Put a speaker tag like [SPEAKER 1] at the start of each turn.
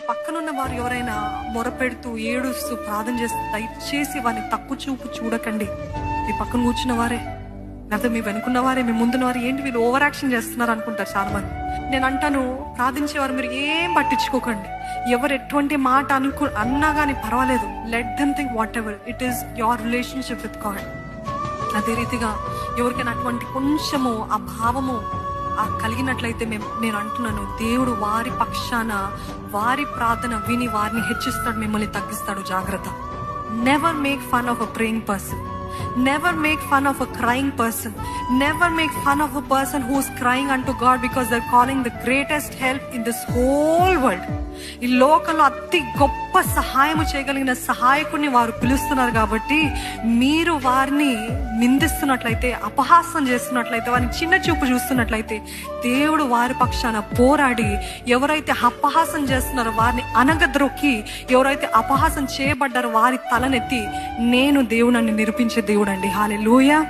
[SPEAKER 1] పక్కనున్న వారు ఎవరైనా మొరపెడుతూ ఏడుస్తూ ప్రార్థన చేస్తూ దయచేసి వారిని తక్కువ చూపు చూడకండి. మీ పక్కన కూర్చున్న వారే, లేకపోతే మీ వెనుకున్న వారే, మీ ముందున్న వారు, ఏంటి వీళ్ళు ఓవర్ యాక్షన్ చేస్తున్నారు అనుకుంటారు చాలా మంది. నేను అంటాను, ప్రార్థించేవారు మీరు ఏం పట్టించుకోకండి. ఎవరు ఎటువంటి మాట అన్నా కానీ పర్వాలేదు. Let them think what ever it is your relationship with God. అదే రీతిగా ఎవరికైనా అటువంటి కొంచెము ఆ భావము కలిగినట్లయితే నేను అంటున్నాను, దేవుడు వారి పక్షాన వారి ప్రార్థన విని వారిని హెచ్చిస్తాడు, మిమ్మల్ని తగ్గిస్తాడు. జాగ్రత్త. Never make fun of a praying person. Never make fun of a crying person. Never make fun of a person who is crying unto God because they're calling the greatest help in this whole world. ఈ లోకంలో అతి గొప్ప సహాయం చేయగలిగిన సహాయకుడిని వారు పిలుస్తున్నారు. కాబట్టి మీరు వారిని నిందిస్తున్నట్లయితే, అపహాసం చేస్తున్నట్లయితే, వారిని చిన్న చూపు చూస్తున్నట్లయితే, దేవుడు వారి పక్షాన పోరాడి ఎవరైతే అపహాసం చేస్తున్నారో వారిని అనగద్రొక్కి, ఎవరైతే అపహాసం చేయబడ్డారో వారి తలనెత్తి, నేను దేవుడిని నిరూపించే దేవుడు అండి. హల్లెలూయా.